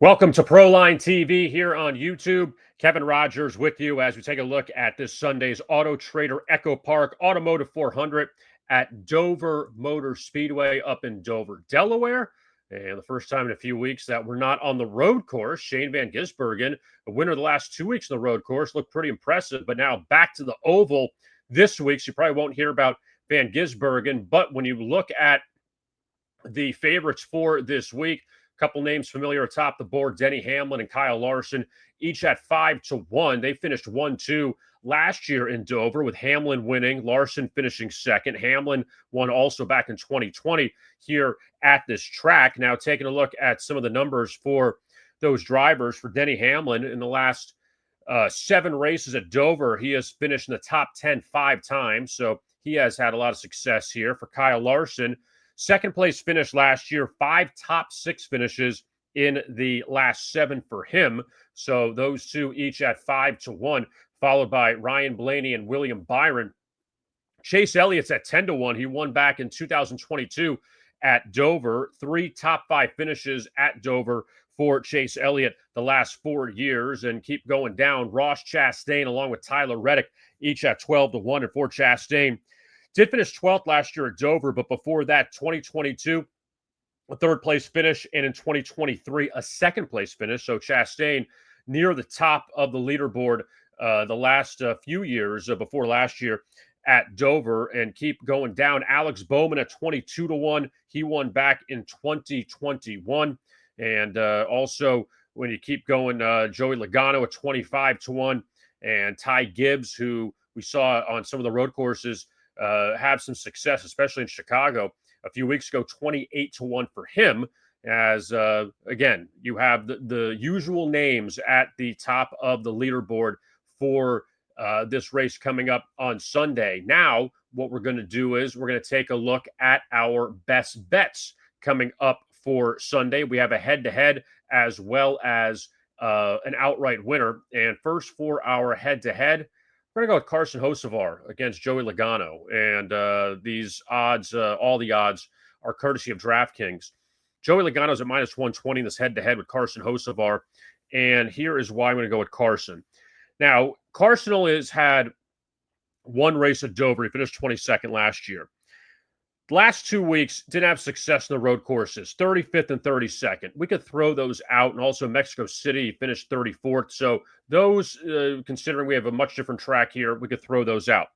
Welcome to Proline TV here on YouTube. Kevin Rogers with you as we take a look at this Sunday's Auto Trader Echo Park Automotive 400 at Dover Motor Speedway up in Dover, Delaware. And the first time in a few weeks that we're not on the road course. Shane Van Gisbergen, the winner of the last 2 weeks on the road course, looked pretty impressive. But now back to the oval this week. So you probably won't hear about Van Gisbergen. But when you look at the favorites for this week, couple names familiar atop the board: Denny Hamlin and Kyle Larson, each at 5-1. They finished 1-2 last year in Dover, with Hamlin winning, Larson finishing second. Hamlin won also back in 2020 here at this track. Now, taking a look at some of the numbers for those drivers, for Denny Hamlin, in the last 7 races at Dover, he has finished in the top 10 5 times. So he has had a lot of success here. For Kyle Larson, second place finish last year, 5 top 6 finishes in the last 7 for him. So those two each at 5-1, followed by Ryan Blaney and William Byron. Chase Elliott's at 10-1. He won back in 2022 at Dover. 3 top 5 finishes at Dover for Chase Elliott the last 4 years, and keep going down. Ross Chastain along with Tyler Reddick each at 12-1, and for Chastain, did finish 12th last year at Dover, but before that, 2022, a third-place finish, and in 2023, a second-place finish. So Chastain near the top of the leaderboard the last few years before last year at Dover, and keep going down. Alex Bowman at 22-1. He won back in 2021. And also, when you keep going, Joey Logano at 25-1, and Ty Gibbs, who we saw on some of the road courses have some success, especially in Chicago a few weeks ago, 28-1 for him. As again, you have the usual names at the top of the leaderboard for this race coming up on Sunday. Now, what we're going to do is we're going to take a look at our best bets coming up for Sunday. We have a head-to-head as well as an outright winner. And first, for our head-to-head, we're going to go with Carson Hocevar against Joey Logano. And these odds, all the odds, are courtesy of DraftKings. Joey Logano's at -120 in this head-to-head with Carson Hocevar. And here is why I'm going to go with Carson. Now, Carson only has had one race at Dover. He finished 22nd last year. The last 2 weeks, didn't have success in the road courses, 35th and 32nd. We could throw those out. And also Mexico City finished 34th. So those, considering we have a much different track here, we could throw those out.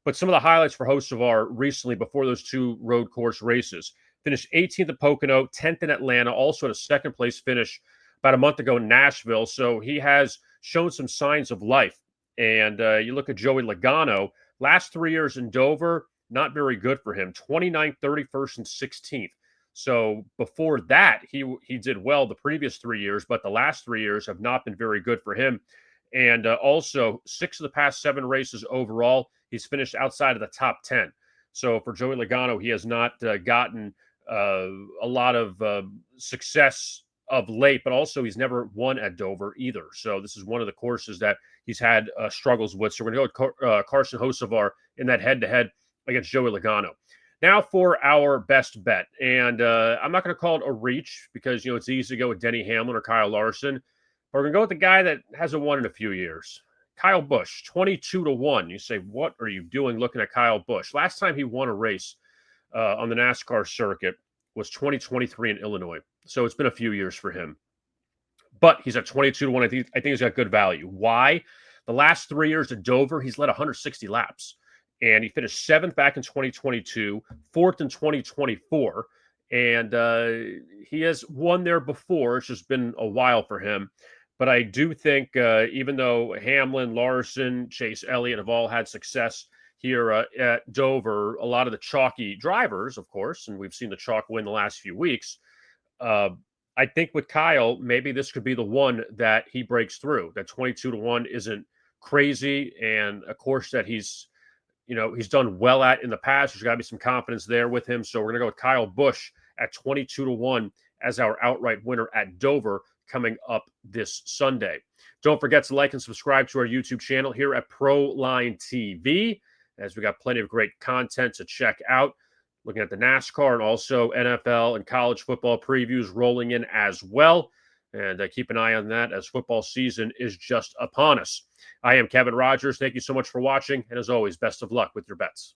But some of the highlights for Hocevar recently before those 2 road course races: finished 18th at Pocono, 10th in Atlanta, also at a second place finish about a month ago in Nashville. So he has shown some signs of life. And you look at Joey Logano, last 3 years in Dover, not very good for him. 29th, 31st, and 16th. So before that, he did well the previous 3 years, but the last 3 years have not been very good for him. And also, 6 of the past 7 races overall, he's finished outside of the top 10. So for Joey Logano, he has not gotten a lot of success of late, but also he's never won at Dover either. So this is one of the courses that he's had struggles with. So we're going to go with Carson Hocevar in that head-to-head against Joey Logano. Now for our best bet. And I'm not going to call it a reach because, it's easy to go with Denny Hamlin or Kyle Larson. But we're going to go with the guy that hasn't won in a few years. Kyle Busch, 22-1. You say, what are you doing looking at Kyle Busch? Last time he won a race on the NASCAR circuit was 2023 in Illinois. So it's been a few years for him. But he's at 22-1. I think he's got good value. Why? The last 3 years at Dover, he's led 160 laps. And he finished 7th back in 2022, 4th in 2024. And he has won there before. It's just been a while for him. But I do think even though Hamlin, Larson, Chase Elliott have all had success here at Dover, a lot of the chalky drivers, of course, and we've seen the chalk win the last few weeks, I think with Kyle, maybe this could be the one that he breaks through. That 22-1 isn't crazy. And a course that he's done well at in the past. There's got to be some confidence there with him. So we're going to go with Kyle Busch at 22-1 as our outright winner at Dover coming up this Sunday. Don't forget to like and subscribe to our YouTube channel here at Proline TV, as we got plenty of great content to check out. Looking at the NASCAR and also NFL and college football previews rolling in as well. And keep an eye on that as football season is just upon us. I am Kevin Rogers. Thank you so much for watching. And as always, best of luck with your bets.